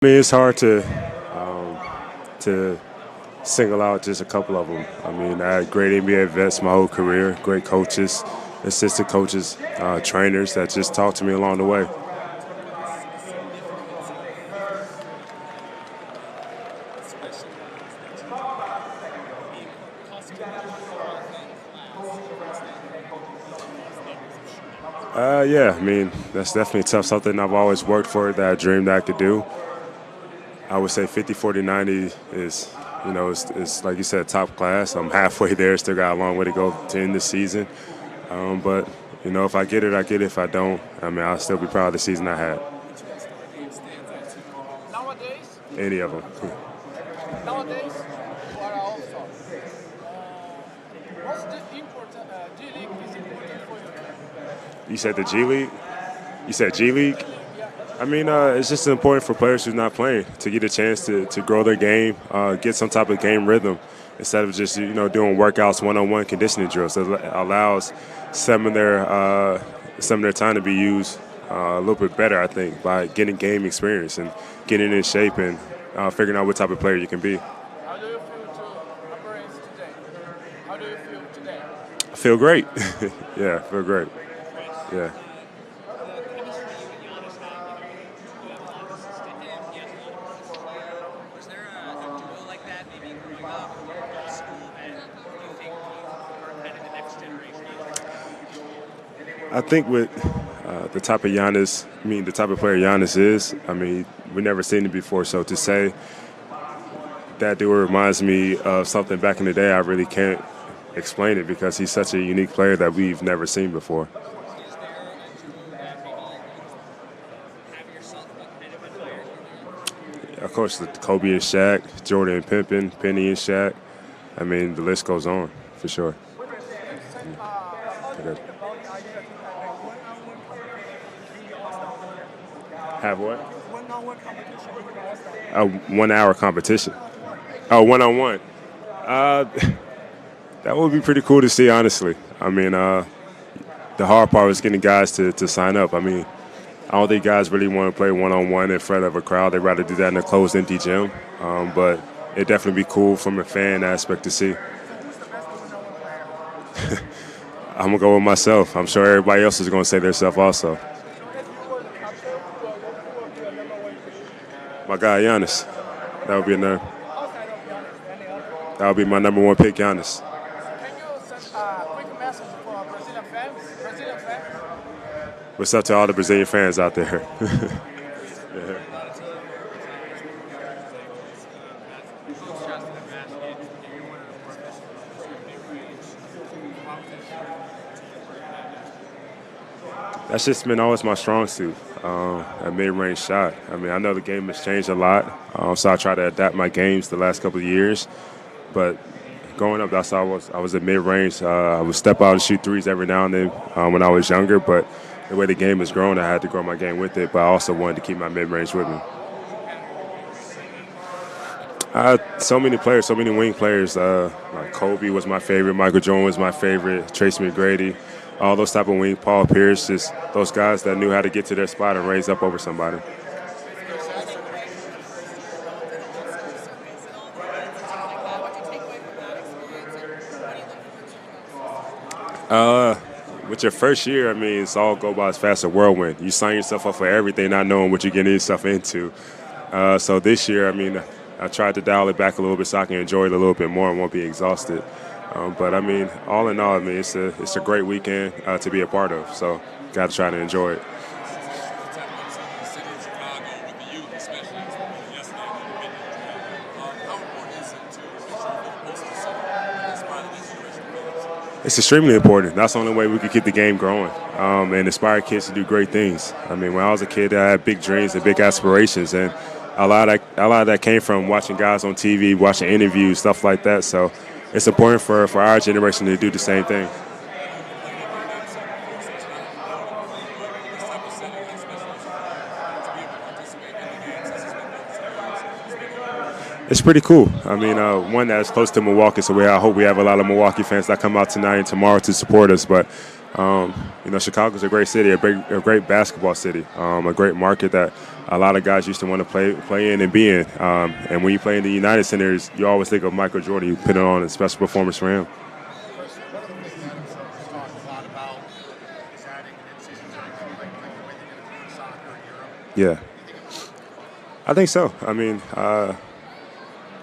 I mean, it's hard to single out just a couple of them. I mean, I had great NBA vets my whole career, great coaches, assistant coaches, trainers that just talked to me along the way. Yeah, I mean, that's definitely tough. Something I've always worked for that I dreamed I could do. I would say 50, 40, 90 is, it's like you said, top class. I'm halfway there, still got a long way to go to end the season. But, if I get it, I get it. If I don't, I mean, I'll still be proud of the season I had. Nowadays, Any of them. nowadays, you are also. What's the important? G League is important for you. You said the G League? You said G League? Yeah. I mean, it's just important for players who's not playing to get a chance to grow their game, get some type of game rhythm instead of just doing workouts, one-on-one conditioning drills. It allows some of their time to be used a little bit better, I think, by getting game experience and getting in shape and figuring out what type of player you can be. How do you feel to appearance today? How do you feel today? I feel great. Yeah, I feel great. Yeah. Was there a duo like that maybe growing up in school that you think were kind of the next generation? I think with the type of Giannis, the type of player Giannis is, we never seen it before. So to say that duo reminds me of something back in the day, I really can't explain it because he's such a unique player that we've never seen before. Is there a duo that maybe you have yourself kind of admired? Of course, the Kobe and Shaq, Jordan and Pippen, Penny and Shaq. I mean, the list goes on for sure. Okay. Have what? A 1 hour competition. Oh, one-on-one. Uh, that would be pretty cool to see, honestly. The hard part was getting guys to sign up. I don't think guys really want to play one-on-one in front of a crowd. They'd rather do that in a closed, empty gym. But it'd definitely be cool from a fan aspect to see. I'm going to go with myself. I'm sure everybody else is going to say their self also. My guy, Giannis. That would be that would be my number one pick, Giannis. Can you send a quick message for Brazilian fans? Brazilian fans? What's up to all the Brazilian fans out there? Yeah. That's just been always my strong suit, a mid-range shot. I know the game has changed a lot, so I try to adapt my games the last couple of years. But growing up, that's how I was. I was at mid-range. I would step out and shoot threes every now and then when I was younger, but the way the game has grown, I had to grow my game with it, but I also wanted to keep my mid-range with me. So many players, so many wing players. Like Kobe was my favorite. Michael Jordan was my favorite. Tracy McGrady, all those type of wing. Paul Pierce, just those guys that knew how to get to their spot and raise up over somebody. With your first year, it's all go by as fast as a whirlwind. You sign yourself up for everything, not knowing what you're getting yourself into. So this year, I tried to dial it back a little bit so I can enjoy it a little bit more and won't be exhausted. But all in all, it's a great weekend to be a part of. So got to try to enjoy it. It's extremely important. That's the only way we could keep the game growing and inspire kids to do great things. When I was a kid, I had big dreams and big aspirations, and a lot of that came from watching guys on TV, watching interviews, stuff like that. So it's important for our generation to do the same thing. It's pretty cool. I mean, one that's close to Milwaukee, so I hope we have a lot of Milwaukee fans that come out tonight and tomorrow to support us. But Chicago's a great city, a great basketball city, a great market that a lot of guys used to want to play in and be in. And when you play in the United Centers, you always think of Michael Jordan. You put it on a special performance for him. Chris, one of the things Adam Silver's talked a lot about is adding an in-season tournament, like the way they're going to do in soccer in Europe. Yeah, I think so. I mean,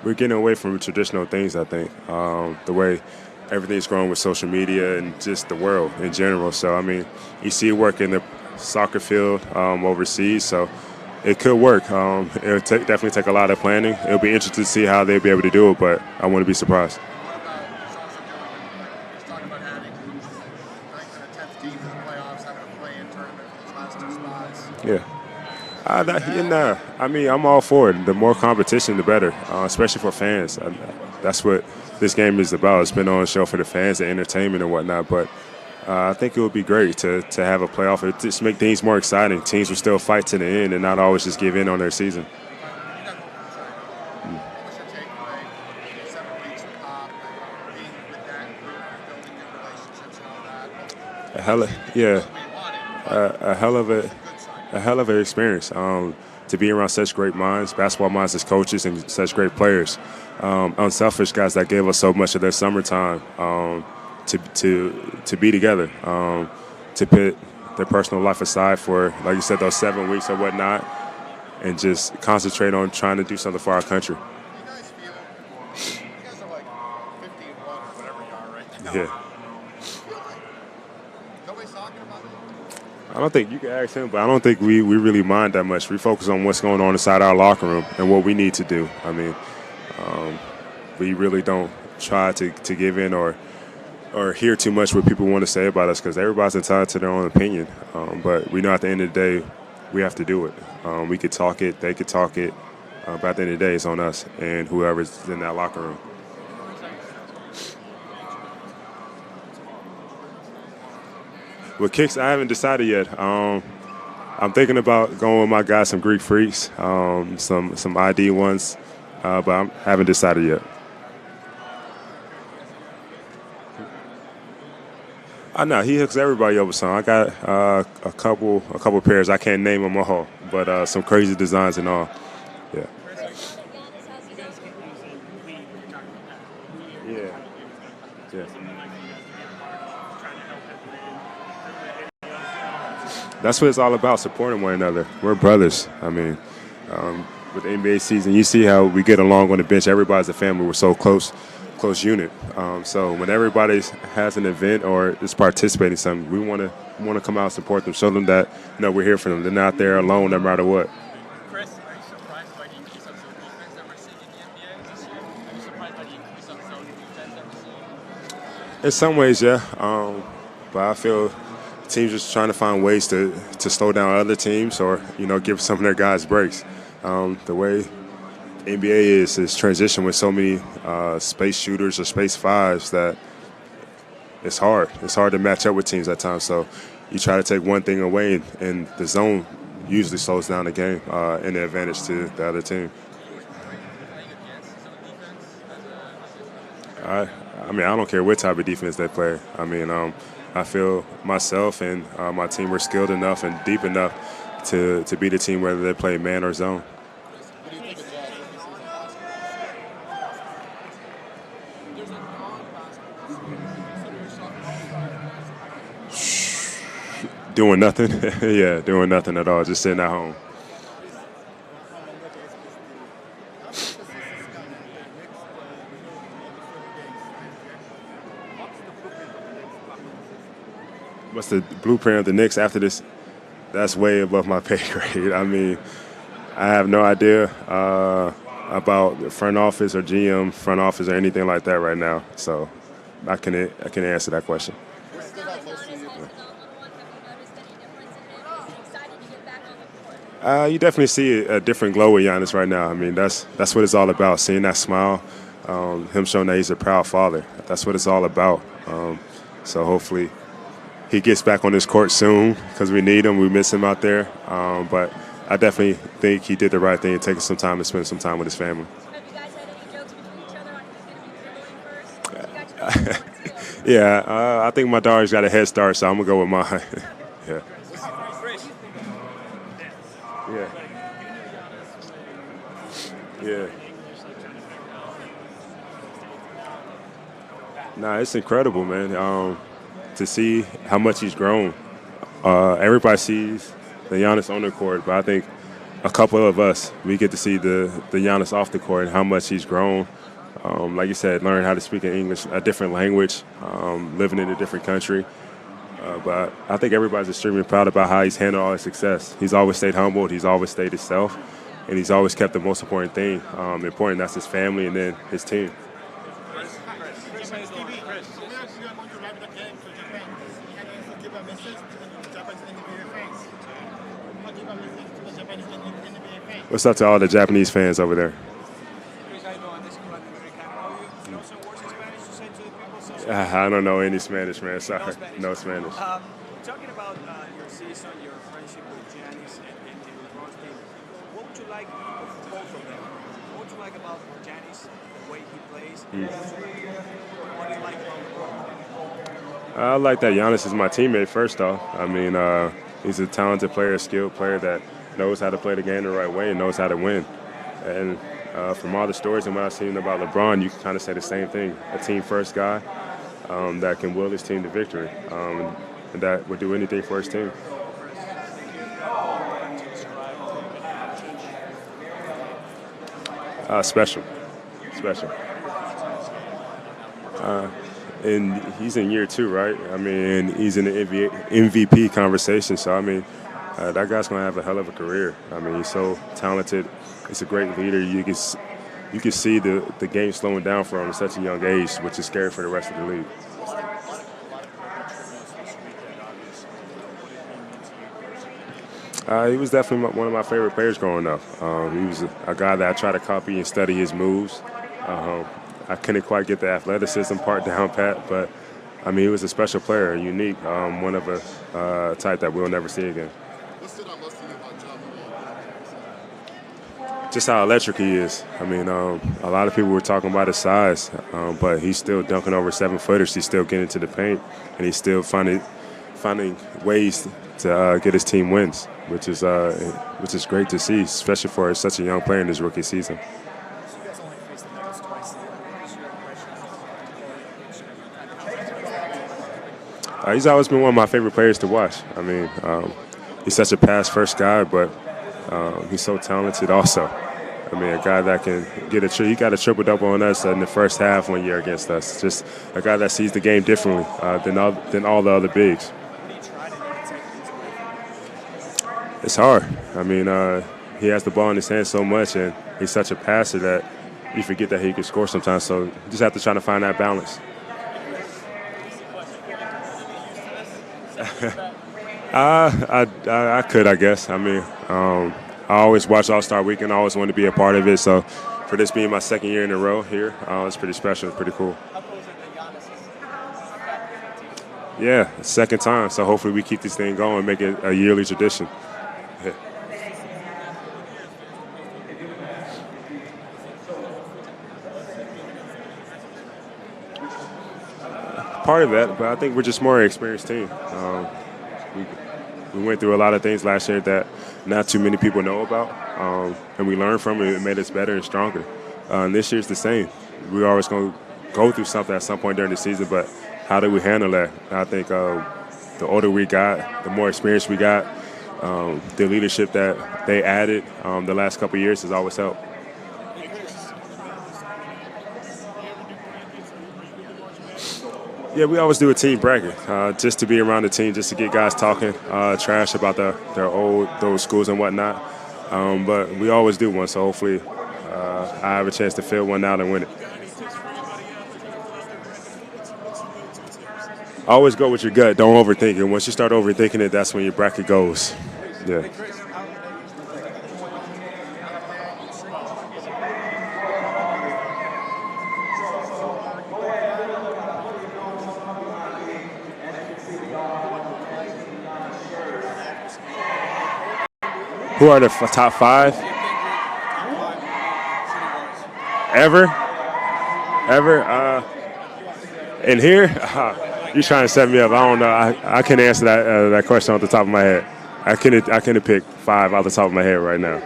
we're getting away from traditional things, I think. The way everything's growing with social media and just the world in general. So, I mean, you see it work in the soccer field overseas, so it could work. It'll definitely take a lot of planning. It'll be interesting to see how they'll be able to do it, but I wouldn't be surprised. What about also doing, like, he's talking about adding ninth and a 10th team to the playoffs, having a play-in tournament for those last two spots? Yeah. I mean, I'm all for it. The more competition, the better, especially for fans. That's what this game is about. It's been on the show for the fans, the entertainment and whatnot. But I think it would be great to have a playoff. It just make things more exciting. Teams will still fight to the end and not always just give in on their season. What was your takeaway? 7 weeks with Pop, being with that group, building new relationships and all that. A hell of, yeah, a hell of an experience. To be around such great minds, basketball minds as coaches, and such great players, unselfish guys that gave us so much of their summertime to be together, to put their personal life aside for, like you said, those 7 weeks or whatnot, and just concentrate on trying to do something for our country. You guys feel, you guys are like 50 and 1 or whatever you are right now. Yeah. You feel like nobody's talking about it? I don't think you can ask him, but I don't think we really mind that much. We focus on what's going on inside our locker room and what we need to do. I mean, we really don't try to give in or hear too much what people want to say about us, because everybody's entitled to their own opinion. But we know at the end of the day, we have to do it. We could talk it, they could talk it, but at the end of the day, it's on us and whoever's in that locker room. With kicks, I haven't decided yet. I'm thinking about going with my guys, some Greek freaks, some ID ones, but I haven't decided yet. I know he hooks everybody up with some. I got a couple pairs. I can't name them all, but some crazy designs and all. Yeah. Yeah. Yeah. That's what it's all about, supporting one another. We're brothers. I mean, with the NBA season, you see how we get along on the bench. Everybody's a family. We're so close unit. So when everybody has an event or is participating in something, we want to come out and support them, show them that we're here for them. They're not there alone, no matter what. Chris, are you surprised by the increase of zone defense that we're seeing in the NBA this year? Are you surprised by the increase of zone defense that we're seeing? In some ways, yeah. But I feel teams just trying to find ways to slow down other teams or give some of their guys breaks. The way NBA is transition with so many space shooters or space fives that it's hard. It's hard to match up with teams at times. So you try to take one thing away, and the zone usually slows down the game and the advantage to the other team. I mean, I don't care what type of defense they play. I mean, I feel myself and my team are skilled enough and deep enough to beat a team whether they play man or zone. What do you think of Jazz rookie season basketball? There's a non-basketball consider yourself Doing nothing. Yeah, doing nothing at all. Just sitting at home. What's the blueprint of the Knicks after this? That's way above my pay grade. I mean, I have no idea about the front office or GM front office or anything like that right now. So I can answer that question. You definitely see a different glow with Giannis right now. I mean, that's what it's all about. Seeing that smile, him showing that he's a proud father. That's what it's all about. So hopefully he gets back on this court soon because we need him. We miss him out there. But I definitely think he did the right thing, taking some time to spend some time with his family. Have you guys had Yeah, I think my daughter's got a head start, so I'm gonna go with mine. Yeah, yeah, yeah. Nah, it's incredible, man. To see how much he's grown. Everybody sees the Giannis on the court, but I think a couple of us we get to see the Giannis off the court and how much he's grown. Like you said, learn how to speak in English, a different language, living in a different country. But I think everybody's extremely proud about how he's handled all his success. He's always stayed humbled. He's always stayed himself, and he's always kept the most important thing important. That's his family and then his team. What's up to all the Japanese fans over there? I don't know any Spanish, man. Sorry, no Spanish. Talking about your season, your friendship with Giannis and LeBron's team, what would you like of both of them? What would you like about Giannis, the way he plays? What do you like about LeBron? I like that Giannis is my teammate, first off. I mean, he's a talented player, a skilled player that knows how to play the game the right way and knows how to win. And from all the stories and what I've seen about LeBron, you can kind of say the same thing. A team-first guy that can will his team to victory and that would do anything for his team. Special. And he's in year 2, right? I mean, he's in the MVP conversation. So, I mean, that guy's going to have a hell of a career. I mean, he's so talented. He's a great leader. You can see the game slowing down for him at such a young age, which is scary for the rest of the league. He was definitely one of my favorite players growing up. He was a guy that I tried to copy and study his moves. I couldn't quite get the athleticism part down pat, but I mean, he was a special player, unique, one of a type that we'll never see again. What stood out most to you about John? Just how electric he is. I mean, a lot of people were talking about his size, but he's still dunking over 7-footers. He's still getting to the paint, and he's still finding ways to get his team wins, which is great to see, especially for such a young player in his rookie season. He's always been one of my favorite players to watch. I mean, he's such a pass-first guy, but he's so talented also. I mean, a guy that can get he got a triple-double on us in the first half one year against us. Just a guy that sees the game differently than all the other bigs. It's hard. I mean, he has the ball in his hand so much, and he's such a passer that you forget that he can score sometimes. So you just have to try to find that balance. I could, I guess. I mean, I always watch All-Star Weekend. I always wanted to be a part of it. So for this being my second year in a row here, it's pretty special. It's pretty cool. Yeah, second time. So hopefully we keep this thing going and make it a yearly tradition. Yeah. Part of that, but I think we're just more an experienced team. We went through a lot of things last year that not too many people know about, and we learned from it. It made us better and stronger. And this year's the same. We're always going to go through something at some point during the season, but how do we handle that? I think the older we got, the more experience we got, the leadership that they added the last couple of years has always helped. Yeah, we always do a team bracket just to be around the team, just to get guys talking trash about those schools and whatnot. But we always do one, so hopefully I have a chance to fill one out and win it. Always go with your gut. Don't overthink it. Once you start overthinking it, that's when your bracket goes. Yeah. Who are the top 5? Ever? In here, you trying to set me up. I don't know. I can't answer that question off the top of my head. I couldn't pick 5 off the top of my head right now.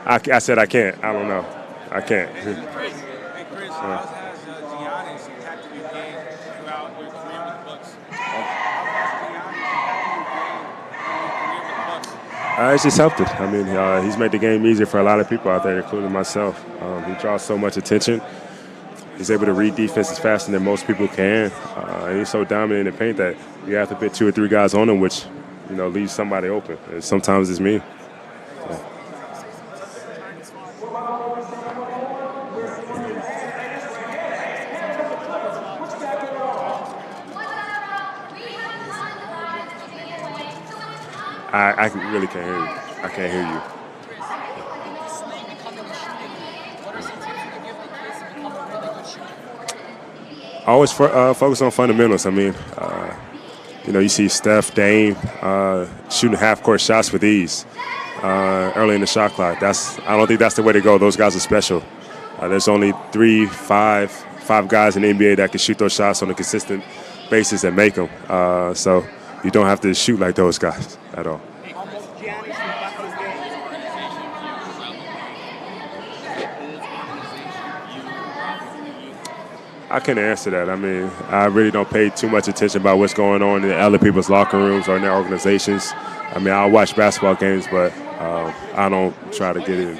I said I can't. I don't know. I can't. Hey, Khris, how has Giannis impacted your game throughout your career with the Bucks? It's just helped it. I mean, he's made the game easier for a lot of people out there, including myself. He draws so much attention. He's able to read defenses faster than most people can. And he's so dominant in the paint that you have to put 2 or 3 guys on him, which, leaves somebody open. And sometimes it's me. Yeah. I really can't hear you. I can't hear you. I always focus on fundamentals. I mean, you see Steph, Dame shooting half-court shots with ease early in the shot clock. I don't think that's the way to go. Those guys are special. There's only 5 guys in the NBA that can shoot those shots on a consistent basis and make them. So you don't have to shoot like those guys at all. I can't answer that. I mean, I really don't pay too much attention about what's going on in other people's locker rooms or in their organizations. I mean, I'll watch basketball games, but I don't try to get in.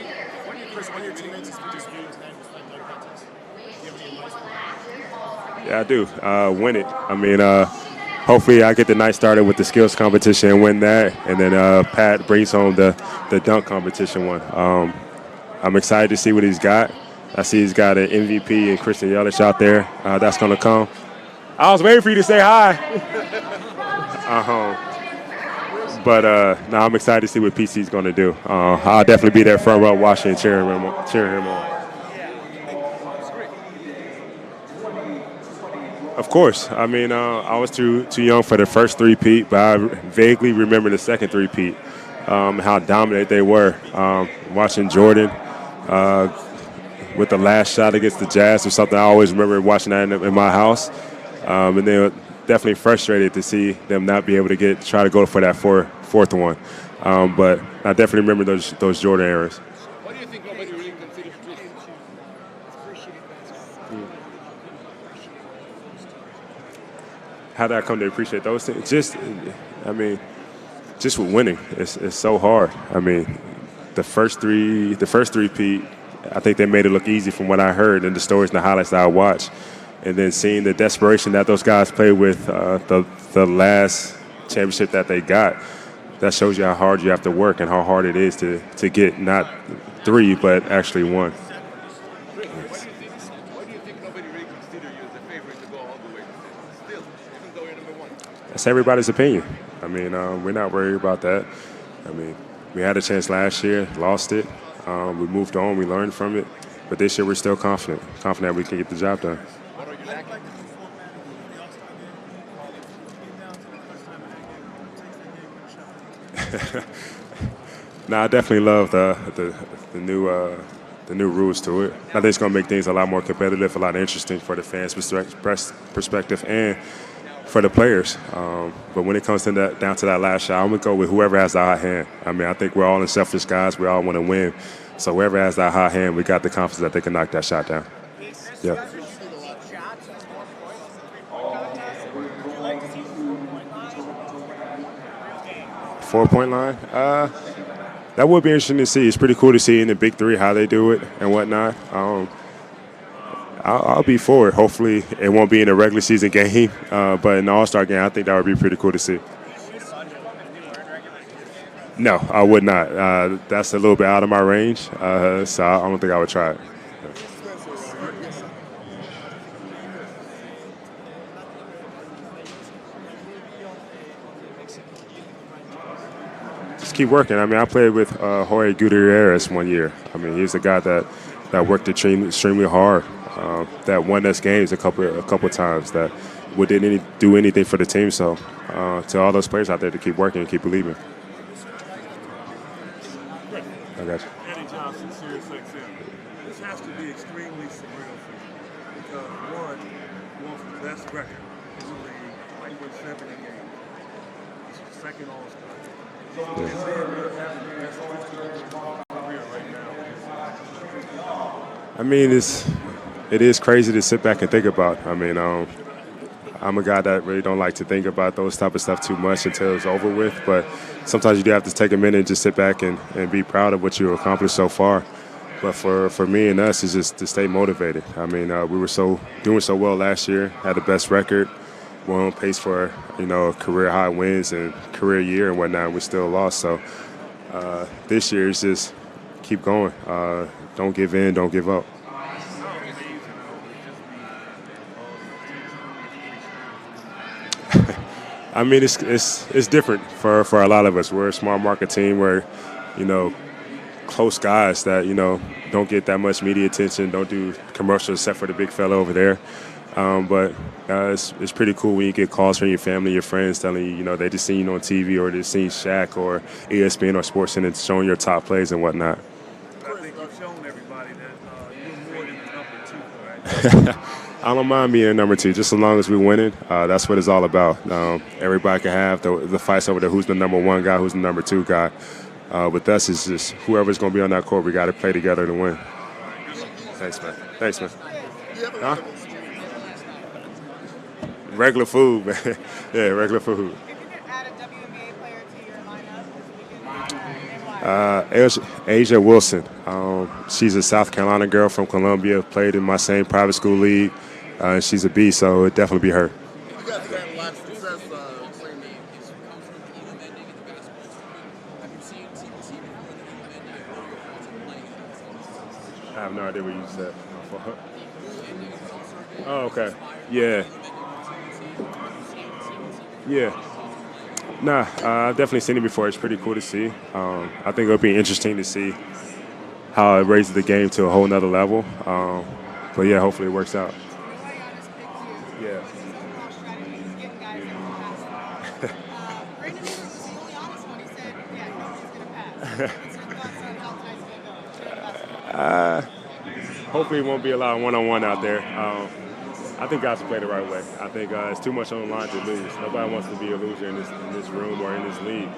Yeah, I do. Win it. I mean, hopefully I get the night started with the skills competition and win that, and then Pat brings home the dunk competition one. I'm excited to see what he's got. I see he's got an MVP and Christian Yelich out there. That's going to come. I was waiting for you to say hi. But no, I'm excited to see what PC's going to do. I'll definitely be there front row watching and cheering him on. Of course. I mean, I was too young for the first three-peat, but I vaguely remember the second three-peat, how dominant they were. Watching Jordan with the last shot against the Jazz was something I always remember watching that in my house. And they were definitely frustrated to see them not be able to try to go for that fourth one. But I definitely remember those Jordan eras. What do you think nobody really considers this? How did I come to appreciate those things? Just with winning, it's so hard. I mean, the first three-peat, I think they made it look easy from what I heard in the stories and the highlights that I watched. And then seeing the desperation that those guys played with the last championship that they got, that shows you how hard you have to work and how hard it is to get not 3, but actually 1. Why do you think nobody really considers you as a favorite to go all the way? Still, even though you're number 1. That's everybody's opinion. I mean, we're not worried about that. I mean, we had a chance last year, lost it. We moved on, we learned from it. But this year we're still confident we can get the job done. What are you lacking? No, I definitely love the new rules to it. I think it's going to make things a lot more competitive, a lot interesting for the fans' perspective and for the players. But when it comes to down to that last shot, I'm going to go with whoever has the hot hand. I mean, I think we're all unselfish guys. We all want to win. So whoever has that hot hand, we got the confidence that they can knock that shot down. Yeah. 4-point line? That would be interesting to see. It's pretty cool to see in the Big Three how they do it and whatnot. I'll be for it. Hopefully it won't be in a regular season game, but in the All-Star game, I think that would be pretty cool to see. No, I would not. That's a little bit out of my range, so I don't think I would try it. Just keep working. I mean, I played with Jorge Gutierrez one year. I mean, he's a guy that worked extremely hard, that won us games a couple times, that didn't do anything for the team. So to all those players out there to keep working and keep believing. I got you. Eddie Johnson, Sirius XM. This has to be extremely surreal for you because one, you want the best record in the league, like with 70 games. It's your second All-Star. So and then you're having the best 15 career right now. I mean, it is crazy to sit back and think about. I mean, I'm a guy that really don't like to think about those type of stuff too much until it's over with. But sometimes you do have to take a minute and just sit back and be proud of what you accomplished so far. But for me and us, it's just to stay motivated. I mean, we were doing so well last year, had the best record, we're on pace for career high wins and career year and whatnot. And we still lost. So this year is just keep going. Don't give in. Don't give up. I mean, it's different for a lot of us. We're a small market team. We're, close guys that, don't get that much media attention, don't do commercials except for the big fella over there. But it's pretty cool when you get calls from your family, your friends telling you, they just seen you on TV or they seen Shaq or ESPN or SportsCenter showing your top plays and whatnot. I think you've shown everybody that you're more than the number 2, right? I don't mind being a number 2, just as long as we're winning. That's what it's all about. Everybody can have the fights over there. Who's the number 1 guy? Who's the number 2 guy? With us, it's just whoever's going to be on that court. We got to play together to win. Thanks, man. Huh? Regular food, man. Yeah, regular food. If you could add a WNBA player to your lineup, and why? Asia Wilson. She's a South Carolina girl from Columbia, played in my same private school league. She's a beast, so it'd definitely be her. You guys have had a lot of success playing I have no idea what you said. Oh, okay. Yeah. Nah, I've definitely seen it before. It's pretty cool to see. I think it'll be interesting to see how it raises the game to a whole nother level. But yeah, hopefully it works out. Yeah. Hopefully it won't be a lot of one-on-one out there. I think guys will play the right way. I think it's too much on the line to lose. Nobody wants to be a loser in this room or in this league.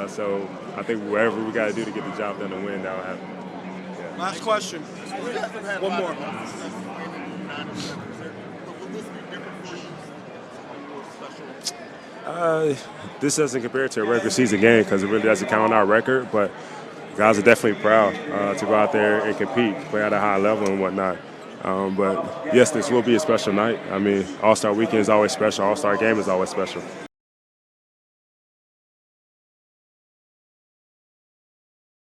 So I think whatever we got to do to get the job done to win, that'll happen. Yeah. Last question. One more. This doesn't compare to a regular season game because it really doesn't count on our record, but guys are definitely proud to go out there and compete, play at a high level and whatnot. But yes, this will be a special night. I mean, All-Star Weekend is always special. All-Star Game is always special.